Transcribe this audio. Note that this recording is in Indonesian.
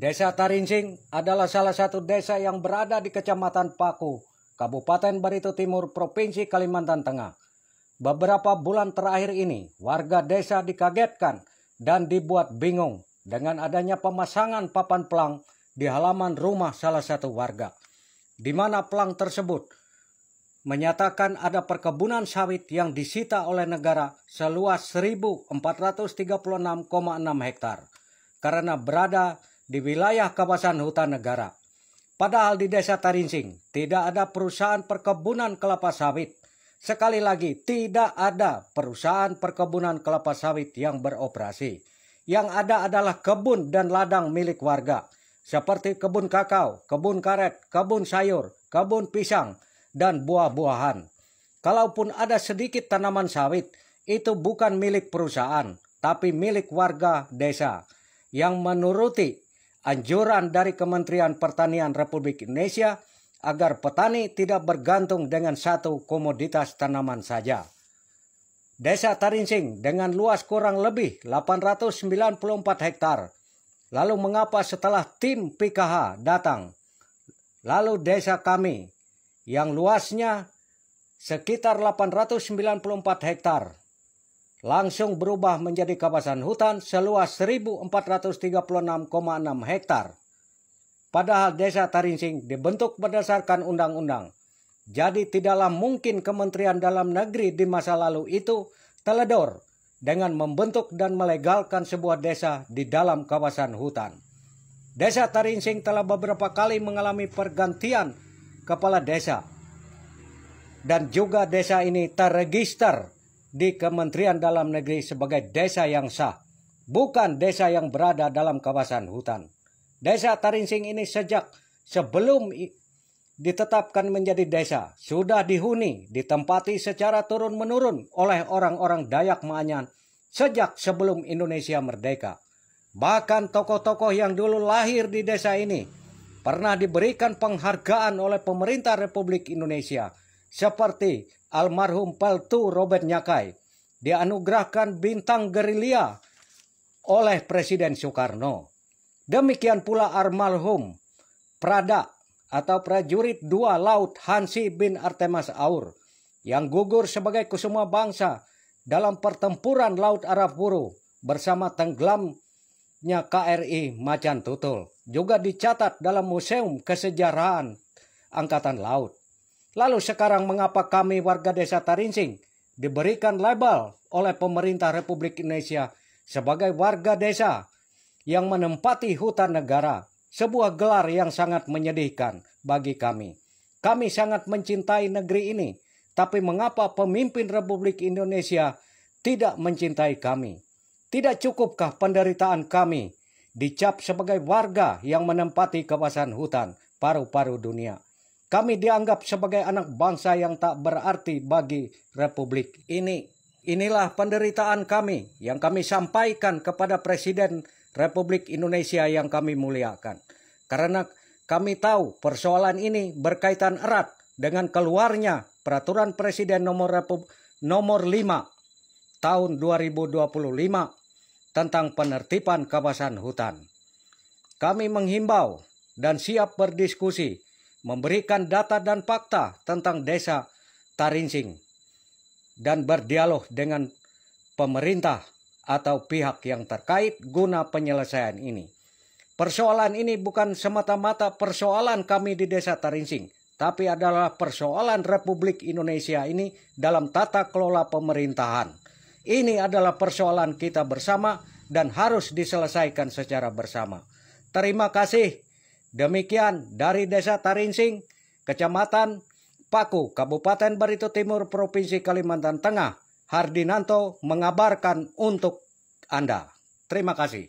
Desa Tarinsing adalah salah satu desa yang berada di Kecamatan Paku, Kabupaten Barito Timur, Provinsi Kalimantan Tengah. Beberapa bulan terakhir ini, warga desa dikagetkan dan dibuat bingung dengan adanya pemasangan papan pelang di halaman rumah salah satu warga, di mana pelang tersebut menyatakan ada perkebunan sawit yang disita oleh negara seluas 1.436,6 hektar karena berada di wilayah kawasan hutan negara. Padahal di desa Tarinsing tidak ada perusahaan perkebunan kelapa sawit. Sekali lagi, tidak ada perusahaan perkebunan kelapa sawit yang beroperasi. Yang ada adalah kebun dan ladang milik warga, seperti kebun kakao, kebun karet, kebun sayur, kebun pisang, dan buah-buahan. Kalaupun ada sedikit tanaman sawit, itu bukan milik perusahaan, tapi milik warga desa yang menuruti anjuran dari Kementerian Pertanian Republik Indonesia agar petani tidak bergantung dengan satu komoditas tanaman saja. Desa Tarinsing dengan luas kurang lebih 894 hektar. Lalu mengapa setelah tim PKH datang, lalu desa kami yang luasnya sekitar 894 hektar langsung berubah menjadi kawasan hutan seluas 1.436,6 hektar. Padahal desa Tarinsing dibentuk berdasarkan undang-undang. Jadi tidaklah mungkin Kementerian Dalam Negeri di masa lalu itu teledor dengan membentuk dan melegalkan sebuah desa di dalam kawasan hutan. Desa Tarinsing telah beberapa kali mengalami pergantian kepala desa. Dan juga desa ini terregister di Kementerian Dalam Negeri sebagai desa yang sah, bukan desa yang berada dalam kawasan hutan. Desa Tarinsing ini sejak sebelum ditetapkan menjadi desa, sudah dihuni, ditempati secara turun-menurun oleh orang-orang Dayak Maanyan sejak sebelum Indonesia merdeka. Bahkan tokoh-tokoh yang dulu lahir di desa ini pernah diberikan penghargaan oleh pemerintah Republik Indonesia, seperti almarhum Peltu Robert Nyakai dianugerahkan bintang gerilya oleh Presiden Soekarno. Demikian pula almarhum Prada atau prajurit 2 laut Hansi bin Artemas Aur yang gugur sebagai kusuma bangsa dalam pertempuran Laut Arab Buru bersama tenggelamnya KRI Macan Tutul, juga dicatat dalam Museum Kesejarahan Angkatan Laut. Lalu sekarang mengapa kami warga desa Tarinsing diberikan label oleh pemerintah Republik Indonesia sebagai warga desa yang menempati hutan negara, sebuah gelar yang sangat menyedihkan bagi kami. Kami sangat mencintai negeri ini, tapi mengapa pemimpin Republik Indonesia tidak mencintai kami? Tidak cukupkah penderitaan kami dicap sebagai warga yang menempati kawasan hutan paru-paru dunia? Kami dianggap sebagai anak bangsa yang tak berarti bagi Republik ini. Inilah penderitaan kami yang kami sampaikan kepada Presiden Republik Indonesia yang kami muliakan. Karena kami tahu persoalan ini berkaitan erat dengan keluarnya Peraturan Presiden nomor 5 tahun 2025 tentang penertiban kawasan hutan. Kami menghimbau dan siap berdiskusi, memberikan data dan fakta tentang desa Tarinsing dan berdialog dengan pemerintah atau pihak yang terkait guna penyelesaian ini. Persoalan ini bukan semata-mata persoalan kami di desa Tarinsing, tapi adalah persoalan Republik Indonesia ini dalam tata kelola pemerintahan. Ini adalah persoalan kita bersama dan harus diselesaikan secara bersama. Terima kasih. Demikian dari desa Tarinsing, Kecamatan Paku, Kabupaten Barito Timur, Provinsi Kalimantan Tengah. Hardinanto mengabarkan untuk Anda. Terima kasih.